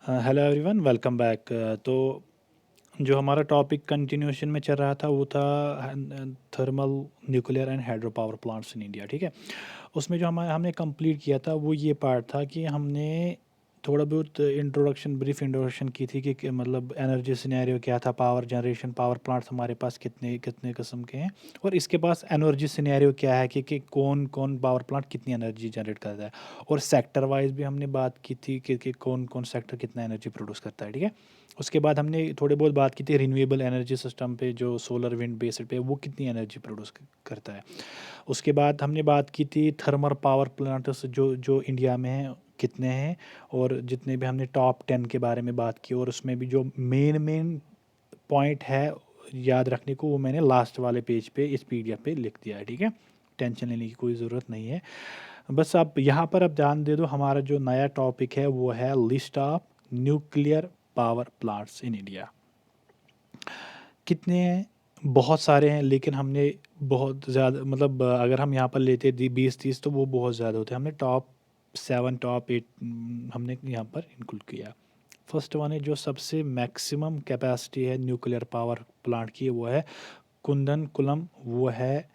Hello everyone, welcome back. तो जो हमारा टॉपिक कंटिन्यूशन में चल रहा था वो था thermal, nuclear and hydro power plants in India. ठीक है, उसमें जो हमने कंप्लीट किया था वो ये पार्ट था कि हमने थोड़ा बहुत इंट्रोडक्शन, ब्रीफ इंट्रोडक्शन की थी कि मतलब एनर्जी सिनेरियो क्या था, पावर जनरेशन, पावर प्लांट्स हमारे पास कितने कितने किस्म के हैं, और इसके पास एनर्जी सिनेरियो क्या है कि कौन कौन पावर प्लांट कितनी एनर्जी जनरेट करता है। और सेक्टर वाइज भी हमने बात की थी कि कौन कौन सेक्टर कितना एनर्जी प्रोड्यूस करता है। ठीक है, उसके बाद हमने थोड़ी बहुत बात की थी रिन्यूएबल एनर्जी सिस्टम पे, जो सोलर विंड बेस्ड पे वो कितनी एनर्जी प्रोड्यूस करता है। उसके बाद हमने बात की थी थर्मल पावर प्लांट्स जो जो इंडिया में हैं कितने हैं, और जितने भी हमने टॉप 10 के बारे में बात की, और उसमें भी जो मेन मेन पॉइंट है याद रखने को वो मैंने लास्ट वाले पेज पे इस पीडीएफ पे लिख दिया है। ठीक है, टेंशन लेने की कोई ज़रूरत नहीं है। बस आप यहाँ पर अब ध्यान दे दो, हमारा जो नया टॉपिक है वो है list of nuclear power plants in India. कितने हैं? बहुत सारे हैं, लेकिन हमने बहुत ज़्यादा, मतलब अगर हम यहाँ पर लेते 20-30 तो वो बहुत ज़्यादा होते हैं। हमने टॉप 7 टॉप 8 हमने यहाँ पर इंक्लूड किया। फर्स्ट वन है जो सबसे मैक्सिमम कैपेसिटी है न्यूक्लियर पावर प्लांट की, वो है कुंदनकुलम। वो है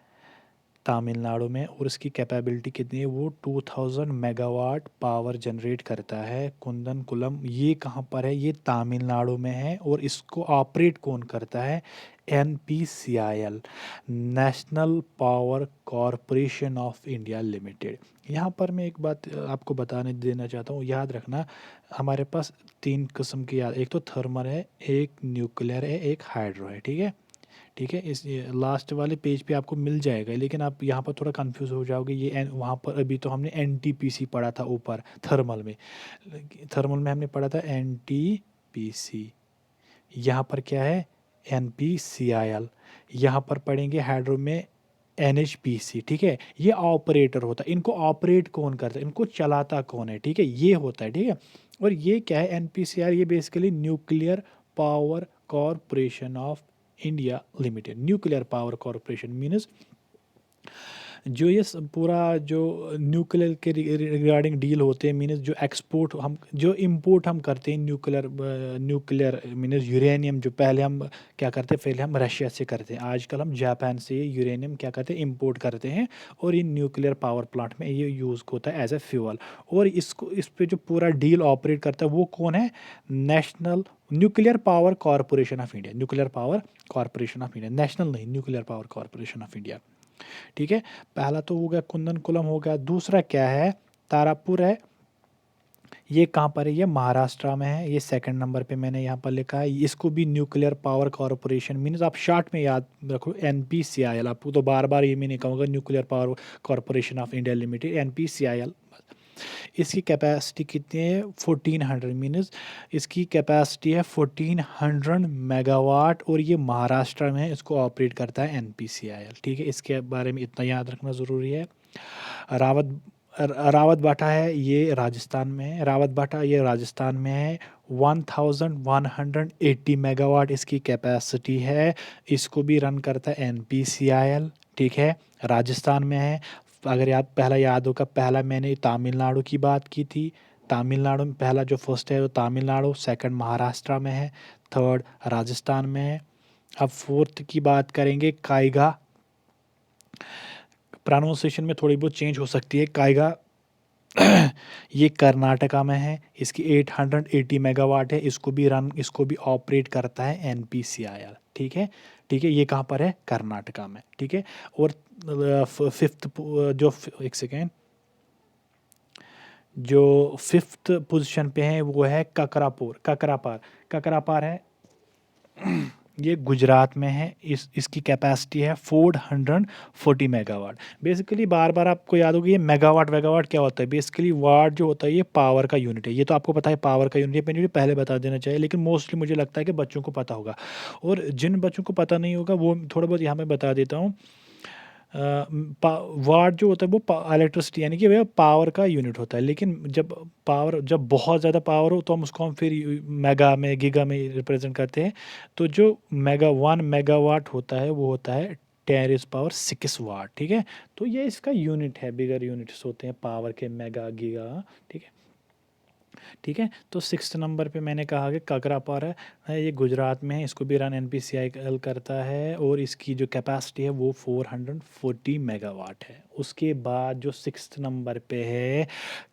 तमिलनाडु में, और इसकी कैपेबिलिटी कितनी है? वो 2000 मेगावाट पावर जनरेट करता है कुंदनकुलम। ये कहाँ पर है? ये तमिलनाडु में है। और इसको ऑपरेट कौन करता है? NPCIL, national power corporation of India limited. यहाँ पर मैं एक बात आपको बताने देना चाहता हूँ, याद रखना। हमारे पास 3 किस्म की याद, एक तो थर्मल है, एक न्यूक्लियर है, एक हाइड्रो है। ठीक है, ठीक है, इस लास्ट वाले पेज पे आपको मिल जाएगा, लेकिन आप यहाँ पर थोड़ा कंफ्यूज हो जाओगे। वहाँ पर अभी तो हमने NTPC पढ़ा था ऊपर थर्मल में। थर्मल में हमने पढ़ा था NTPC, यहाँ पर क्या है? NPCIL। यहाँ पर पढ़ेंगे हाइड्रो में NHPC। ठीक है, ये ऑपरेटर होता है। इनको ऑपरेट कौन करता है? इनको चलाता कौन है? ठीक है, ये होता है। ठीक है, और ये क्या है? NPCIL ये basically nuclear power corporation of India limited. Nuclear power corporation means जो ये पूरा जो न्यूक्लियर के रिगार्डिंग डील होते हैं, मीन्स जो एक्सपोर्ट हम, जो इंपोर्ट हम करते हैं न्यूक्लियर, न्यूक्लियर मीन्स यूरेनियम, जो पहले हम क्या करते हैं? पहले हम रशिया से करते हैं, आजकल हम जापान से यूरेनियम क्या करते हैं? इंपोर्ट करते हैं, और ये न्यूक्लियर पावर प्लांट में ये यूज़ होता है एज ए फ्यूल। और इसको, इस पे जो पूरा डील ऑपरेट करता है वो कौन है? National nuclear power corporation of India. Nuclear power corporation of India, national नहीं, nuclear power corporation of India. ठीक है, पहला तो हो गया कुंदनकुलम हो गया। दूसरा क्या है? तारापुर है। ये कहाँ पर है? ये महाराष्ट्र में है। ये सेकंड नंबर पे मैंने यहाँ पर लिखा है। इसको भी न्यूक्लियर पावर कॉरपोरेशन मीन्स आप शॉर्ट में याद रखो NPCIL। आपको तो बार बार ये मैं नहीं कहूँगा, nuclear power corporation of India limited, NPCIL। इसकी कैपेसिटी कितनी है? 1400 मीन्स इसकी कैपेसिटी है 1400 मेगावाट, और ये महाराष्ट्र में है। इसको ऑपरेट करता है NPCIL। ठीक है, इसके बारे में इतना याद रखना ज़रूरी है। रावत रावत बाटा है, ये राजस्थान में है। रावत बाटा ये राजस्थान में है। 1180 मेगावाट इसकी कैपेसिटी है। इसको भी रन करता है NPCIL। ठीक है, राजस्थान में है। अगर याद, पहला याद होगा, पहला मैंने तमिलनाडु की बात की थी। तमिलनाडु में पहला जो फर्स्ट है वो तमिलनाडु, सेकंड महाराष्ट्र में है, थर्ड राजस्थान में है। अब फोर्थ की बात करेंगे, काइगा। प्रोनाउंसिएशन में थोड़ी बहुत चेंज हो सकती है, काइगा। ये कर्नाटका में है। इसकी 880 मेगावाट है। इसको भी ऑपरेट करता है NPCIL। ठीक है, ठीक है, ये कहाँ पर है? कर्नाटका में। ठीक है, और फिफ्थ जो एक सेकेंड, जो फिफ्थ पोजीशन पे है वो है ककरापार। ककरापार है, ये गुजरात में है। इसकी कैपेसिटी है 440 मेगावाट। बेसिकली बार बार आपको याद होगी, ये मेगावाट वेगावाट क्या होता है? बेसिकली वाट जो होता है ये पावर का यूनिट है। ये तो आपको पता है पावर का यूनिट है, मैंने पहले बता देना चाहिए, लेकिन मोस्टली मुझे लगता है कि बच्चों को पता होगा। और जिन बच्चों को पता नहीं होगा वो थोड़ा बहुत यहाँ मैं बता देता हूँ। वाट जो होता है वो इलेक्ट्रिसिटी, यानी कि वह पावर का यूनिट होता है। लेकिन जब बहुत ज़्यादा पावर हो तो हम फिर मेगा में, गीगा में रिप्रेजेंट करते हैं। तो जो 1 मेगावाट होता है वो होता है 10⁶ वाट। ठीक है, तो ये इसका यूनिट है। बिगर यूनिट्स होते हैं पावर के, मेगा, गीगा। ठीक है, ठीक है। तो 6th नंबर पे मैंने कहा कि काकरापारा है, ये गुजरात में है, इसको भी रन एनपीसीआईएल करता है और इसकी जो कैपेसिटी है वो 440 मेगावाट है। उसके बाद जो 6th नंबर पे है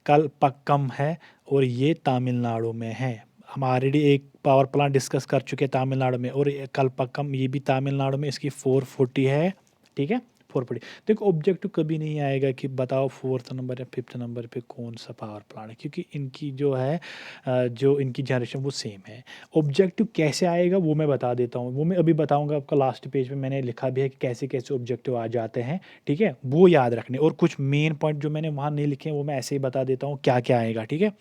कलपक्कम है और ये तमिलनाडु में है। हम ऑलरेडी एक पावर प्लांट डिस्कस कर चुके हैं तमिलनाडु में, और ये कलपक्कम ये भी तमिलनाडु में, इसकी 440 है, ठीक है, 440। देखो ऑब्जेक्टिव कभी नहीं आएगा कि बताओ 4th नंबर या 5th नंबर पे कौन सा पावर प्लांट है, क्योंकि इनकी जो है जो इनकी जनरेशन वो सेम है। ऑब्जेक्टिव कैसे आएगा वो मैं बता देता हूँ, वो मैं अभी बताऊँगा आपका। लास्ट पेज पे मैंने लिखा भी है कि कैसे कैसे ऑब्जेक्टिव आ जाते हैं, ठीक है, वो याद रखने। और कुछ मेन पॉइंट जो मैंने वहाँ नहीं लिखे हैं वो मैं ऐसे ही बता देता हूँ क्या क्या आएगा, ठीक है।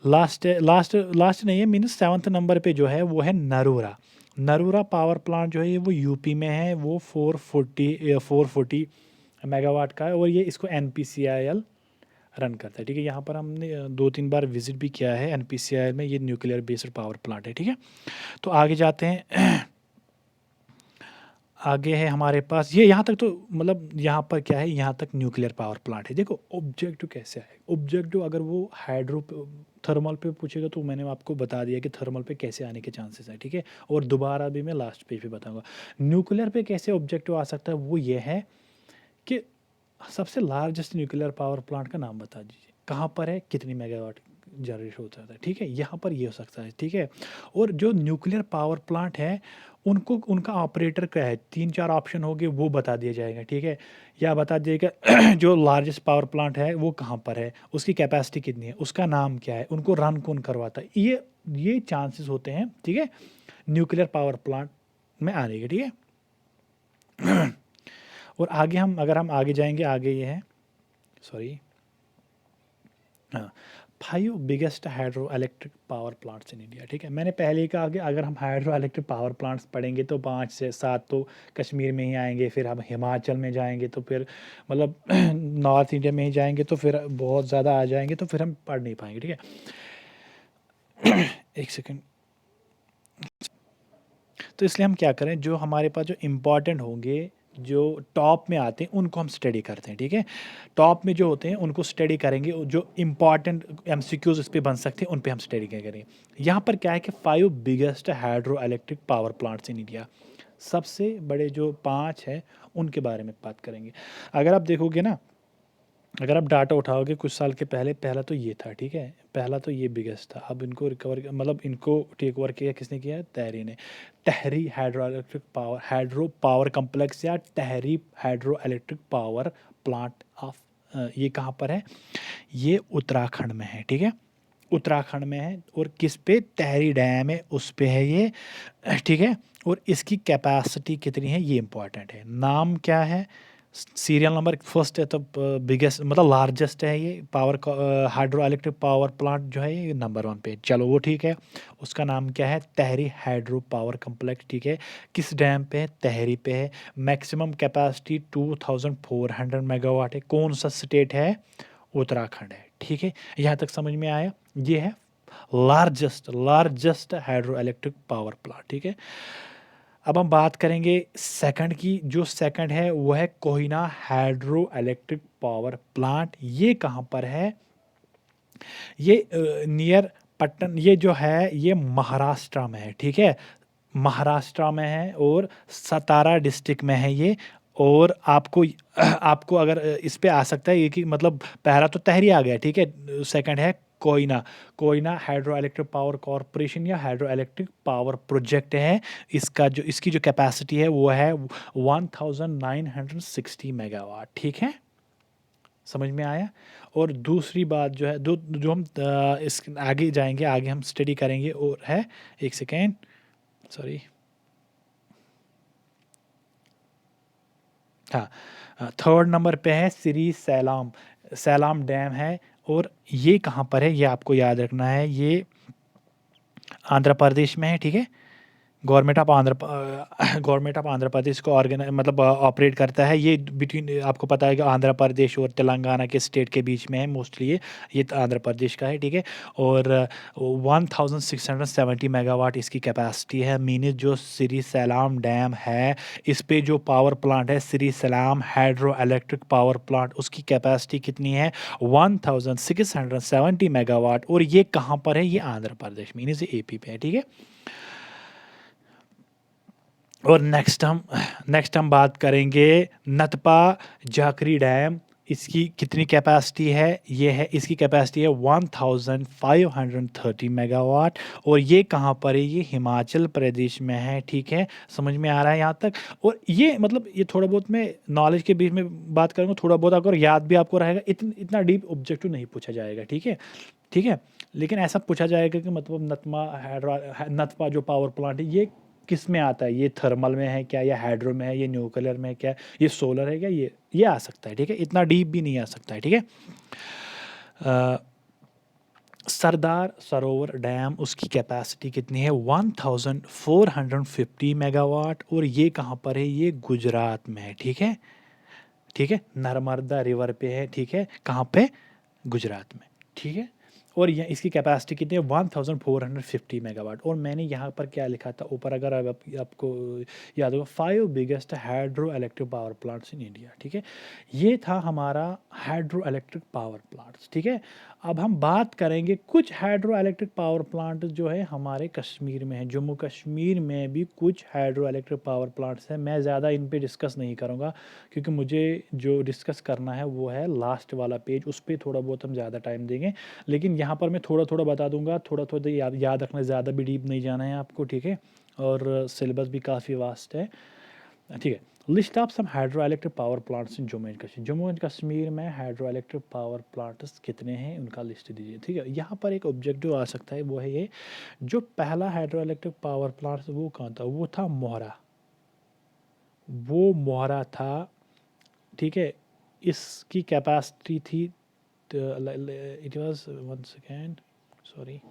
लास्ट लास्ट लास्ट नहीं है, मीन्स 7th नंबर पे जो है वो है नरूरा। नरूरा पावर प्लांट जो है ये वो यूपी में है, वो 440 मेगावाट का है, और ये इसको एनपीसीआईएल रन करता है, ठीक है। यहाँ पर हमने 2-3 बार विजिट भी किया है एनपीसीआईएल में, ये न्यूक्लियर बेस्ड पावर प्लांट है, ठीक है। तो आगे जाते हैं आगे है हमारे पास ये, यहाँ तक तो मतलब यहाँ पर क्या है, यहाँ तक न्यूक्लियर पावर प्लांट है। देखो ऑब्जेक्टिव कैसे है, ऑब्जेक्टिव अगर वो हाइड्रो थर्मल पे पूछेगा तो मैंने आपको बता दिया कि थर्मल पे कैसे आने के चांसेस है, ठीक है। और दोबारा भी मैं लास्ट पेज पे बताऊंगा। न्यूक्लियर पे कैसे ऑब्जेक्टिव आ सकता है, वो ये है कि सबसे लार्जेस्ट न्यूक्लियर पावर प्लांट का नाम बता दीजिए, कहाँ पर है, कितनी मेगावाट जनरेट होता है, ठीक है, यहाँ पर ये हो सकता है, ठीक है। और जो न्यूक्लियर पावर प्लांट है उनको उनका ऑपरेटर क्या है, 3-4 ऑप्शन होंगे वो बता दिया जाएगा, ठीक है। या बता दिएगा जो लार्जेस्ट पावर प्लांट है वो कहाँ पर है, उसकी कैपेसिटी कितनी है, उसका नाम क्या है, उनको रन कौन करवाता है, ये चांसेस होते हैं, ठीक है, न्यूक्लियर पावर प्लांट में आने के, ठीक है। और आगे हम अगर हम आगे जाएंगे, आगे ये है, सॉरी, हाँ, 5 biggest hydro electric power plants in India, ठीक है। मैंने पहले ही कहा कि अगर हम हाइड्रो इलेक्ट्रिक पावर प्लांट्स पढ़ेंगे तो 5 से 7 तो कश्मीर में ही आएंगे, फिर हम हिमाचल में जाएंगे तो फिर मतलब नॉर्थ इंडिया में ही जाएंगे तो फिर बहुत ज़्यादा आ जाएंगे, तो फिर हम पढ़ नहीं पाएंगे, ठीक है। एक सेकेंड। तो इसलिए हम क्या करें, जो हमारे पास जो इम्पोर्टेंट होंगे, जो टॉप में आते हैं उनको हम स्टडी करते हैं, ठीक है। टॉप में जो होते हैं उनको स्टडी करेंगे, जो इम्पॉर्टेंट एमसीक्यूज इस पे बन सकते हैं उन पे हम स्टडी करेंगे। यहाँ पर क्या है कि 5 biggest hydro electric power plants in India, सबसे बड़े जो 5 हैं उनके बारे में बात करेंगे। अगर आप देखोगे ना, अगर आप डाटा उठाओगे कुछ साल के पहले, पहला तो ये था, ठीक है, पहला तो ये बिगेस्ट था। अब इनको रिकवर मतलब इनको टेक ओवर किया किसने किया है, टहरी ने। Tehri hydro electric power, hydro power complex या Tehri hydro electric power plant of, ये कहाँ पर है, ये उत्तराखंड में है, ठीक है, उत्तराखंड में है। और किस पे, टहरी डैम है उस पे है ये, ठीक है। और इसकी कैपेसिटी कितनी है ये इंपॉर्टेंट है। नाम क्या है, सीरियल नंबर फर्स्ट है, तो बिगेस्ट मतलब लार्जेस्ट है ये power hydro electric power plant जो है ये नंबर 1 पे, चलो वो ठीक है। उसका नाम क्या है, टहरी हाइड्रो पावर कम्प्लेक्स, ठीक है। किस डैम पे है, टहरी पे है। मैक्सिमम कैपेसिटी 2400 मेगावाट है। कौन सा स्टेट है, उत्तराखंड है, ठीक है। यहाँ तक समझ में आया, ये है largest hydro electric power plant, ठीक है। अब हम बात करेंगे सेकंड की, जो सेकंड है वो है कोहिना हाइड्रो इलेक्ट्रिक पावर प्लांट। ये कहाँ पर है, ये नियर पट्टन, ये जो है ये महाराष्ट्र में है, ठीक है, महाराष्ट्र में है और सतारा डिस्ट्रिक्ट में है ये। और आपको आपको अगर इस पे आ सकता है ये कि मतलब पहला तो टहरी आ गया, ठीक है, सेकंड है Koyna. Koyna hydro electric power corporation या हाइड्रो इलेक्ट्रिक पावर प्रोजेक्ट है। इसका जो इसकी जो कैपेसिटी है वो है 1960 मेगावाट, ठीक है, समझ में आया। और दूसरी बात जो है, जो हम इस आगे जाएंगे, आगे हम स्टडी करेंगे, और है, एक सेकेंड, सॉरी, हाँ, 3rd नंबर पे है श्री सैलाम, सैलाम डैम है। और ये कहाँ पर है, ये आपको याद रखना है, ये आंध्र प्रदेश में है, ठीक है, गवर्नमेंट ऑफ आंध्र प्रदेश को मतलब ऑपरेट करता है ये बिटवीन। आपको पता है कि आंध्र प्रदेश और तेलंगाना के स्टेट के बीच में है मोस्टली ये तो आंध्र प्रदेश का है, ठीक है। और 1670 मेगावाट इसकी कैपेसिटी है। मीन्स जो श्री सैलाम डैम है इस पे जो पावर प्लांट है Sri Sailam hydro electric power plant, उसकी कैपेसिटी कितनी है 1670 मेगावाट। और ये कहाँ पर है, ये आंध्र प्रदेश मीन्स एपी पे है, ठीक है। और नेक्स्ट हम बात करेंगे नतपा जाकरी डैम। इसकी कितनी कैपेसिटी है, ये है इसकी कैपेसिटी है 1530 मेगावाट। और ये कहाँ पर है, ये हिमाचल प्रदेश में है, ठीक है। समझ में आ रहा है यहाँ तक। और ये मतलब ये थोड़ा बहुत मैं नॉलेज के बीच में बात करूँगा, थोड़ा बहुत अगर याद भी आपको रहेगा, इतना डीप ऑब्जेक्टिव नहीं पूछा जाएगा, ठीक है, ठीक है। लेकिन ऐसा पूछा जाएगा कि मतलब नतपा जो पावर प्लांट है ये किस में आता है, ये थर्मल में है क्या, या हाइड्रो में है, ये न्यूक्लियर में है क्या, ये सोलर है क्या, ये आ सकता है, ठीक है। इतना डीप भी नहीं आ सकता है, ठीक है। सरदार सरोवर डैम, उसकी कैपेसिटी कितनी है 1450 मेगावाट। और ये कहाँ पर है, ये गुजरात में है, ठीक है, ठीक है। नर्मदा रिवर पे है, ठीक है, कहाँ पे, गुजरात में, ठीक है। और यह इसकी कैपेसिटी कितनी है 1450 मेगावाट। और मैंने यहाँ पर क्या लिखा था ऊपर, अगर आपको याद होगा, 5 biggest hydro electric power plants in India, ठीक है। ये था हमारा हाइड्रो इलेक्ट्रिक पावर प्लांट्स, ठीक है। अब हम बात करेंगे कुछ हाइड्रो इलेक्ट्रिक पावर प्लांट जो है हमारे कश्मीर में है। जम्मू कश्मीर में भी कुछ हाइड्रो इलेक्ट्रिक पावर प्लांट्स हैं। मैं ज़्यादा इन पे डिस्कस नहीं करूँगा क्योंकि मुझे जो डिस्कस करना है वो है लास्ट वाला पेज, उस पर थोड़ा बहुत हम ज़्यादा टाइम देंगे। लेकिन यहाँ पर मैं थोड़ा थोड़ा बता दूंगा, थोड़ा थोड़ा याद रखना, ज़्यादा भी डीप नहीं जाना है आपको, ठीक है। और सिलेबस भी काफ़ी वास्ट है, ठीक है। List of some hydro electric power plants in Jammu and Kashmir. Jammu and Kashmir में हाइड्रो इलेक्ट्रिक पावर प्लांट्स कितने हैं उनका लिस्ट दीजिए, ठीक है। यहाँ पर एक ऑब्जेक्टिव आ सकता है, वो है ये, जो पहला हाइड्रो इलेक्ट्रिक पावर प्लांट वो कहाँ था, वो था मोहरा, वो मोहरा था, ठीक है। इसकी कैपेसिटी थी, it was, one second, sorry,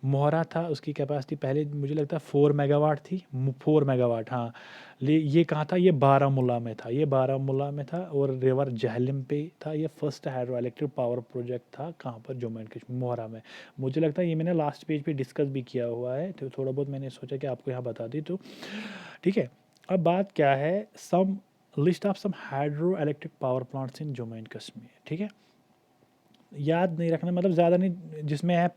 Mohra था, उसकी कैपेसिटी पहले मुझे लगता है 4 मेगावाट थी, 4 मेगावाट, हाँ। ये कहाँ था, ये बारामूला में था, ये बारामूला में था। और रिवर जहलम पे था। ये first hydro electric power project था, कहाँ पर, जम्मू एंड कश्मीर, मोहरा में। मुझे लगता है ये मैंने लास्ट पेज पे डिस्कस भी किया हुआ है, तो थोड़ा बहुत मैंने सोचा कि आपको यहाँ बता दी, तो ठीक है। अब बात क्या है, some list of some hydro electric power plants in Jammu and Kashmir, ठीक है। याद नहीं रखना, मतलब ज़्यादा नहीं, जिसमें है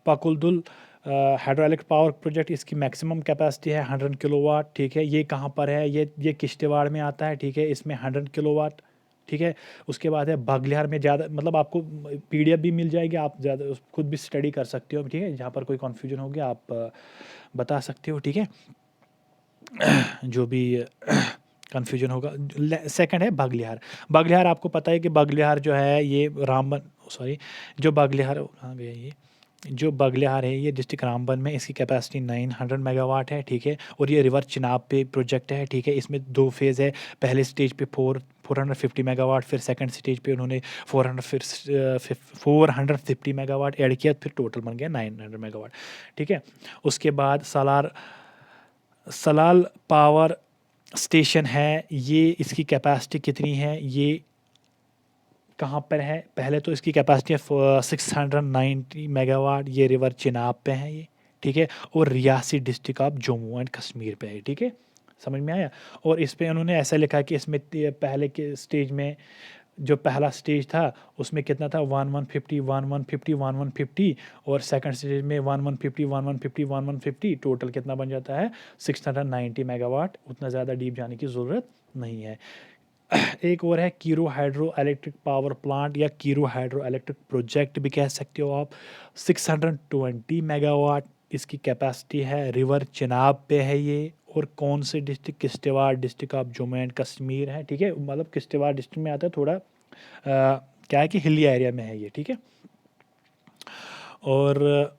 पाकुलदुल हाइड्रो इलेक्ट्रिक पावर प्रोजेक्ट, इसकी मैक्सिमम कैपेसिटी है 100 किलोवाट, ठीक है। ये कहाँ पर है, ये किश्तवाड़ में आता है, ठीक है, इसमें 100 किलोवाट, ठीक है। उसके बाद है बागलिहार में, ज़्यादा मतलब आपको पीडीएफ भी मिल जाएगी, आप ज़्यादा खुद भी स्टडी कर सकते हो, ठीक है। जहाँ पर कोई कन्फ्यूजन होगी आप बता सकते हो, ठीक है। जो भी कन्फ्यूजन होगा। सेकंड है बागलिहार। बागलिहार आपको पता है कि बागलिहार जो है ये रामबन, सॉरी, जो बागलिहार, कहाँ गया ये, जो बागलिहार है ये डिस्ट्रिक्ट रामबन में, इसकी कैपेसिटी 900 मेगावाट है, ठीक है। और ये रिवर चिनाब पे प्रोजेक्ट है, ठीक है। इसमें 2 फेज़ है, पहले स्टेज पे 450 मेगावाट, फिर सेकंड स्टेज पे उन्होंने 450 मेगावाट ऐड किया, फिर टोटल बन गया 900 मेगावाट, ठीक है। उसके बाद सलाल पावर स्टेशन है, ये इसकी कैपेसिटी कितनी है, ये कहाँ पर है, पहले तो इसकी कैपेसिटी है 690 मेगावाट, ये रिवर चिनाब पे है ये, ठीक है। और Reasi district of Jammu and Kashmir पे है, ठीक है। समझ में आया। और इस पे उन्होंने ऐसा लिखा कि इसमें पहले के स्टेज में, जो पहला स्टेज था उसमें कितना था 1150 और सेकंड स्टेज में 1150 टोटल कितना बन जाता है 690 मेगावाट। उतना ज़्यादा डीप जाने की ज़रूरत नहीं है। एक और है कीरो हाइड्रो इलेक्ट्रिक पावर प्लांट, या कीरो हाइड्रो इलेक्ट्रिक प्रोजेक्ट भी कह सकते हो आप, 620 मेगावाट इसकी कैपेसिटी है, रिवर चिनाब पे है ये। और कौन से district, Kishtwar district of Jammu and Kashmir है, ठीक है। मतलब किश्तवाड़ डिस्ट्रिक्ट में आता है, थोड़ा क्या है कि हिली एरिया में है ये, ठीक है। और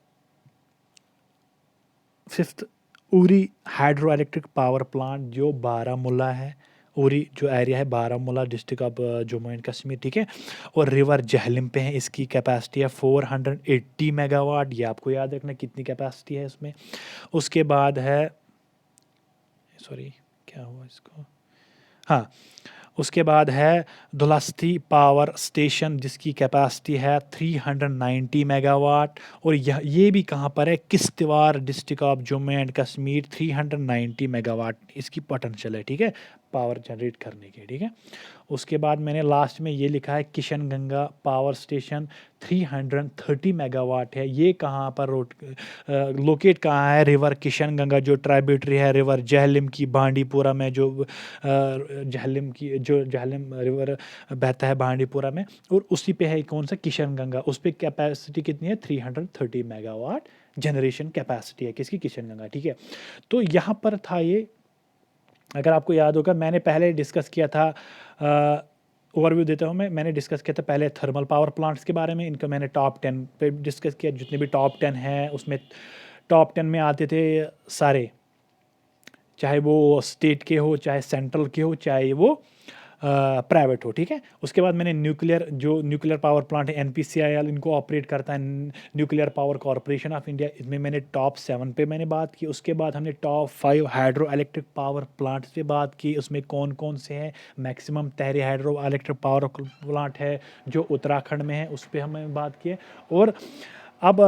fifth, Uri hydro electric power plant जो बारामूला है, उरी जो एरिया है Baramulla district of Jammu and Kashmir, ठीक है। और रिवर जहलम पे है, इसकी कैपेसिटी है 480 मेगावाट, ये आपको याद रखना कितनी कैपेसिटी है इसमें। उसके बाद है, सॉरी क्या हुआ इसको, हाँ, उसके बाद है धुलस्ती पावर स्टेशन जिसकी कैपेसिटी है 390 मेगावाट। और ये भी कहाँ पर है, Kishtwar district of Jammu and Kashmir, 390 megawatt इसकी पोटेंशियल है, ठीक है, पावर जनरेट करने की, ठीक है। उसके बाद मैंने लास्ट में ये लिखा है Kishan Ganga power station 330 megawatt है। ये कहाँ पर लोकेट कहाँ है, रिवर किशन गंगा जो ट्राइब्यूटरी है रिवर जहलम की, बांडीपुरा में जो जहलम रिवर बहता है बांडीपुरा में, और उसी पे है कौन सा, किशन गंगा। उस पर कैपेसिटी कितनी है, 330 मेगावाट जनरेशन कैपेसिटी है किसकी, किशन गंगा, ठीक है। तो यहाँ पर था ये, अगर आपको याद होगा मैंने पहले डिस्कस किया था, ओवरव्यू देता हूँ मैंने डिस्कस किया था पहले थर्मल पावर प्लांट्स के बारे में। इनको मैंने टॉप 10 पे डिस्कस किया, जितने भी टॉप 10 हैं उसमें टॉप 10 में आते थे सारे, चाहे वो स्टेट के हो, चाहे सेंट्रल के हो, चाहे वो प्राइवेट हो, ठीक है। उसके बाद मैंने न्यूक्लियर पावर प्लांट है NPCIL, इनको ऑपरेट करता है nuclear power corporation of India, इसमें मैंने टॉप 7 पे मैंने बात की। उसके बाद हमने top 5 hydro electric power plants पे बात की, उसमें कौन कौन से हैं। मैक्सिमम तहरी हाइड्रो इलेक्ट्रिक पावर प्लांट है जो उत्तराखंड में है, उस पर हमने बात की है। और अब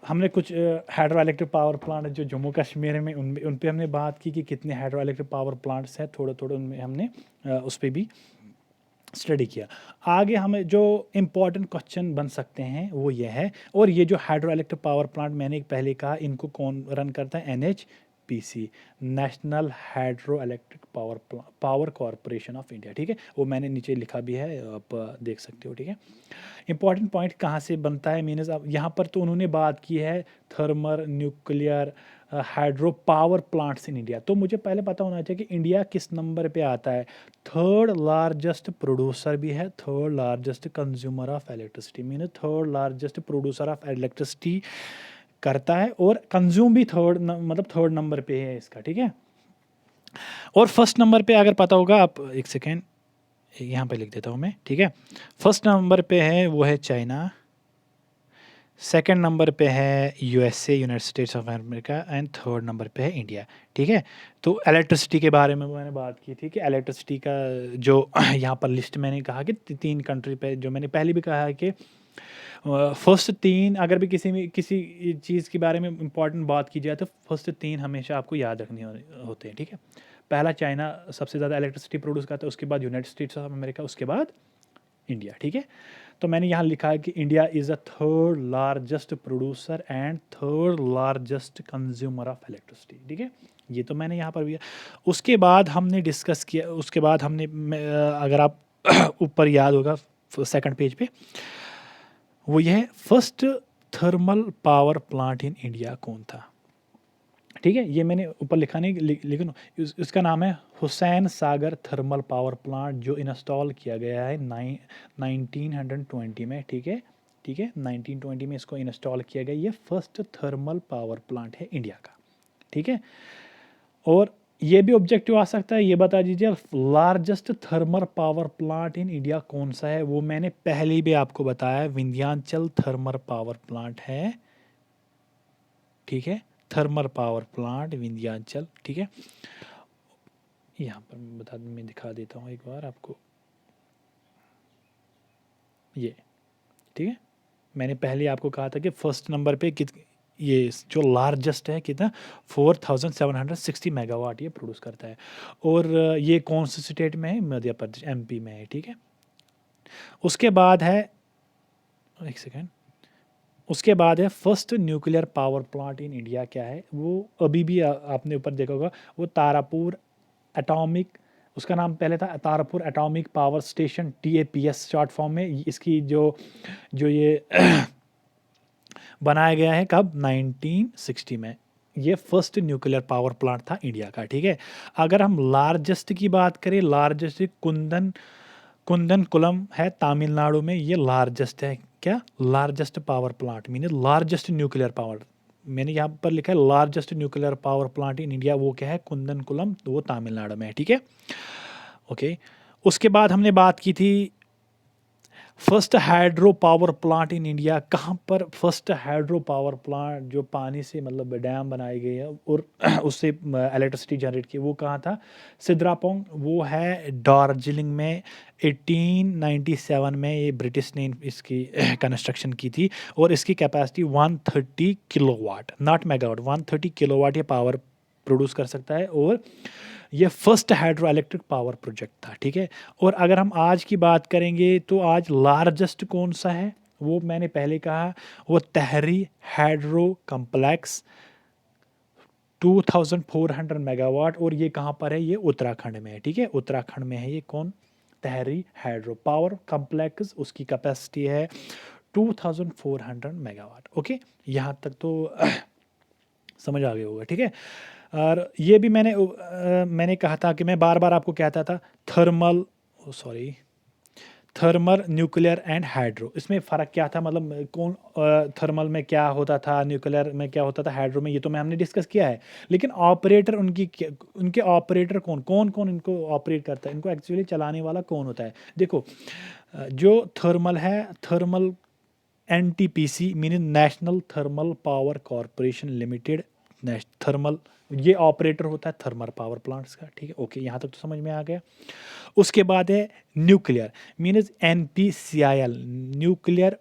हमने कुछ हाइड्रो इलेक्ट्रिक पावर प्लांट जो जम्मू कश्मीर में उन पे हमने बात की कि कितने हाइड्रो इलेक्ट्रिक पावर प्लांट्स हैं, थोड़ा थोड़ा उनमें हमने उस पर भी स्टडी किया। आगे हमें जो इम्पोर्टेंट क्वेश्चन बन सकते हैं वो ये है, और ये जो हाइड्रो इलेक्ट्रिक पावर प्लांट मैंने पहले कहा इनको कौन रन करता है, NHPC, national hydro electric power corporation of India, ठीक है। वो मैंने नीचे लिखा भी है, आप देख सकते हो, ठीक है। इंपॉर्टेंट पॉइंट कहाँ से बनता है, मीनस अब यहाँ पर तो उन्होंने बात की है thermal nuclear hydro power plants in India. तो मुझे पहले पता होना चाहिए कि इंडिया किस नंबर पे आता है। थर्ड लार्जेस्ट प्रोड्यूसर भी है, third largest consumer of electricity, mean third largest producer of electricity करता है, और कंज्यूम भी मतलब थर्ड नंबर पे है इसका, ठीक है। और फर्स्ट नंबर पे अगर पता होगा आप, एक सेकेंड यहाँ पे लिख देता हूँ मैं, ठीक है। फर्स्ट नंबर पे है वो है चाइना, सेकंड नंबर पे है USA United states of America, and third number पे है इंडिया, ठीक है। तो इलेक्ट्रिसिटी के बारे में मैंने बात की थी कि इलेक्ट्रिसिटी का जो यहाँ पर लिस्ट मैंने कहा कि 3 कंट्री पे, जो मैंने पहले भी कहा है कि फर्स्ट 3 अगर भी किसी चीज़ के बारे में इंपॉर्टेंट बात की जाए तो फर्स्ट 3 हमेशा आपको याद रखने होते हैं, ठीक है। पहला चाइना सबसे ज़्यादा इलेक्ट्रिसिटी प्रोड्यूस करता है, उसके बाद यूनाइटेड स्टेट्स ऑफ अमेरिका, उसके बाद इंडिया, ठीक है। तो मैंने यहाँ लिखा है कि India is a third largest producer and third largest consumer of electricity, ठीक है। ये तो मैंने यहाँ पर भी, उसके बाद हमने डिस्कस किया, उसके बाद हमने अगर आप ऊपर याद होगा सेकंड पेज पे, वो ये है first thermal power plant in India कौन था, ठीक है। ये मैंने ऊपर लिखा नहीं, लेकिन इसका नाम है Hussain Sagar thermal power plant, जो इंस्टॉल किया गया है 1920 में, ठीक है, ठीक है, 1920 में इसको इंस्टॉल किया गया। ये फर्स्ट थर्मल पावर प्लांट है इंडिया का, ठीक है। और ये भी ऑब्जेक्टिव आ सकता है, ये बता दीजिए largest thermal power plant in India कौन सा है। वो मैंने पहले भी आपको बताया, विंध्याचल थर्मल पावर प्लांट है, ठीक है, थर्मल पावर प्लांट विंध्याचल, ठीक है। यहाँ पर मैं दिखा देता हूँ एक बार आपको, ये, ठीक है। मैंने पहले आपको कहा था कि फर्स्ट नंबर पे ये जो लार्जेस्ट है कितना, 4760 मेगावाट ये प्रोड्यूस करता है। और ये कौन से स्टेट में है, मध्य प्रदेश MP में है, ठीक है। उसके बाद है, एक सेकेंड, उसके बाद है first nuclear power plant in India क्या है। वो अभी भी आपने ऊपर देखा होगा, वो तारापुर एटॉमिक, उसका नाम पहले था Tarapur atomic power station, TAPS short form में। इसकी जो ये बनाया गया है कब, 1960 में। ये फर्स्ट न्यूक्लियर पावर प्लांट था इंडिया का, ठीक है। अगर हम लार्जेस्ट की बात करें, लार्जेस्ट कुंदनकुलम है तमिलनाडु में, ये लार्जेस्ट है, क्या, largest power plant, mean largest nuclear power. मैंने यहाँ पर लिखा है largest nuclear power plant in India, वो क्या है, कुंदनकुलम, तो वो तमिलनाडु में है, ठीक है। ओके। उसके बाद हमने बात की थी first hydro power plant in India. कहाँ पर फर्स्ट हाइड्रो पावर प्लांट जो पानी से मतलब डैम बनाई गई है और उससे इलेक्ट्रिसिटी जनरेट की, वो कहाँ था? सिद्रापोंग। वो है दार्जिलिंग में। 1897 में ये ब्रिटिश ने इसकी कंस्ट्रक्शन की थी और इसकी capacity 130 kilowatt, not megawatt, 130 kilowatt ये पावर प्रोड्यूस कर सकता है और ये first hydro electric power project था, ठीक है। और अगर हम आज की बात करेंगे तो आज लार्जेस्ट कौन सा है, वो मैंने पहले कहा, वो तहरी हाइड्रो कम्प्लेक्स 2400 मेगावाट। और ये कहाँ पर है? ये उत्तराखंड में है, ठीक है, उत्तराखंड में है ये। कौन? तहरी हाइड्रो पावर कम्प्लेक्स। उसकी कैपेसिटी है 2400 मेगावाट। ओके, यहाँ तक तो समझ आ गया होगा, ठीक है। और ये भी मैंने कहा था कि मैं बार बार आपको कहता था thermal, sorry, thermal, nuclear and hydro. इसमें फ़र्क क्या था, मतलब कौन थर्मल में क्या होता था, न्यूक्लियर में क्या होता था, हाइड्रो में, ये तो मैं हमने डिस्कस किया है। लेकिन ऑपरेटर उनके ऑपरेटर कौन कौन कौन इनको ऑपरेट करता है, इनको एक्चुअली चलाने वाला कौन होता है? देखो, जो थर्मल है, thermal NTPC meaning national thermal power corporation limited, thermal, ये ऑपरेटर होता है थर्मल पावर प्लांट्स का, ठीक है। ओके, यहाँ तक तो समझ में आ गया। उसके बाद है न्यूक्लियर मीन्स एनपीसीआईएल, न्यूक्लियर।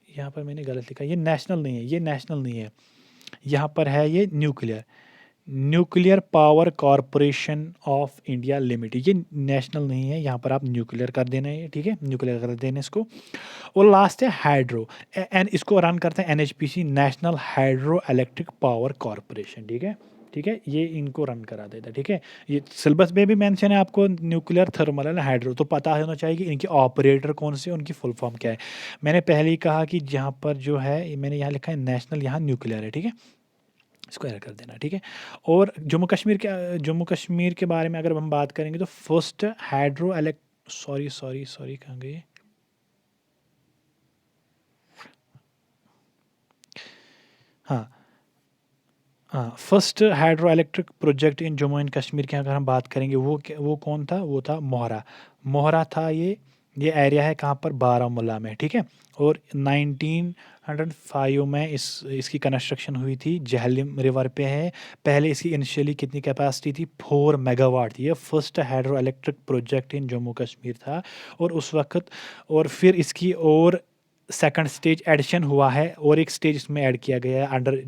यहाँ पर मैंने गलत लिखा, ये नेशनल नहीं है, ये नेशनल नहीं है, यहाँ पर है ये nuclear, nuclear power corporation of India limited. ये नेशनल नहीं है, यहाँ पर आप न्यूक्लियर कर देना है, ठीक है, न्यूक्लियर कर देना इसको। और लास्ट है हाइड्रो, एन इसको रन करते हैं NHPC, national hydro electric power corporation, ठीक है, ठीक है, ये इनको रन करा देता है, ठीक है। ये सिलेबस में भी मेंशन है आपको, न्यूक्लियर, थर्मल एंड हाइड्रो, तो पता होना चाहिए कि इनके ऑपरेटर कौन से, उनकी फुल फॉर्म क्या है। मैंने पहले ही कहा कि जहाँ पर जो है, मैंने यहाँ लिखा है नेशनल, यहाँ न्यूक्लियर है, ठीक है, इसको ऐड कर देना, ठीक है। और जम्मू कश्मीर के बारे में अगर हम बात करेंगे तो first hydro elect sorry sorry sorry कहाँ गई? हाँ, हाँ, first hydro electric project in Jammu and Kashmir की अगर हम बात करेंगे, वो कौन था? वो था मोहरा। मोहरा था ये एरिया है कहाँ पर? बारामूला में, ठीक है। और 1905 में इसकी कंस्ट्रक्शन हुई थी, जहलम रिवर पे है। पहले इसकी इनिशियली कितनी कैपेसिटी थी? 4 मेगावाट थी। ये first hydro electric project in Jammu Kashmir था और उस वक्त, और फिर इसकी और सेकंड स्टेज एडिशन हुआ है और एक स्टेज इसमें ऐड किया गया है under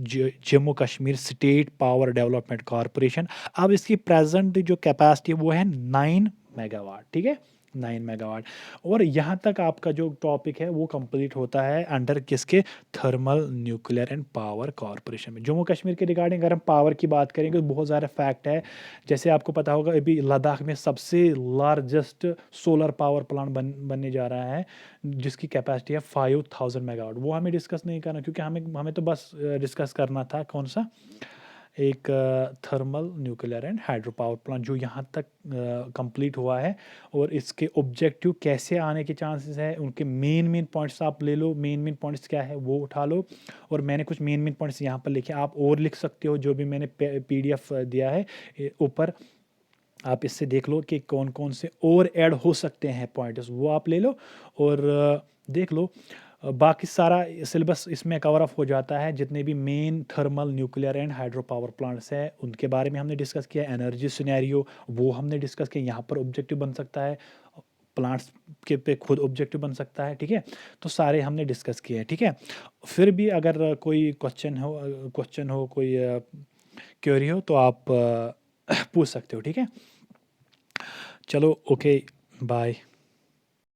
Jammu Kashmir state power development corporation. अब इसकी प्रेजेंट जो कैपेसिटी है वो है 9 मेगावाट, ठीक है, 9 मेगावाट। और यहाँ तक आपका जो टॉपिक है वो कंप्लीट होता है अंडर किसके? Thermal, nuclear and power corporation में। जम्मू कश्मीर के रिगार्डिंग अगर हम पावर की बात करेंगे तो बहुत ज़्यादा फैक्ट है। जैसे आपको पता होगा, अभी लद्दाख में सबसे लार्जेस्ट सोलर पावर प्लांट बनने जा रहा है, जिसकी कैपेसिटी है 5000 मेगावाट। वो हमें डिस्कस नहीं करना, क्योंकि हमें हमें तो बस डिस्कस करना था कौन सा, एक thermal, nuclear and hydro power plant जो यहाँ तक कंप्लीट हुआ है। और इसके ऑब्जेक्टिव कैसे आने के चांसेस है, उनके मेन मेन पॉइंट्स आप ले लो, मेन मेन पॉइंट्स क्या है वो उठा लो। और मैंने कुछ मेन मेन पॉइंट्स यहाँ पर लिखे, आप और लिख सकते हो, जो भी मैंने पीडीएफ दिया है ऊपर, आप इससे देख लो कि कौन कौन से और ऐड हो सकते हैं पॉइंट्स, वो आप ले लो और देख लो। बाकी सारा सिलेबस इसमें कवर अप हो जाता है, जितने भी main thermal, nuclear and hydro power plants हैं उनके बारे में हमने डिस्कस किया। एनर्जी सिनेरियो वो हमने डिस्कस किया, यहाँ पर ऑब्जेक्टिव बन सकता है, प्लांट्स के पे खुद ऑब्जेक्टिव बन सकता है, ठीक है। तो सारे हमने डिस्कस किए हैं, ठीक है। फिर भी अगर कोई क्वेश्चन हो, कोई क्वेरी हो, तो आप पूछ सकते हो, ठीक है। चलो, ओके, बाय।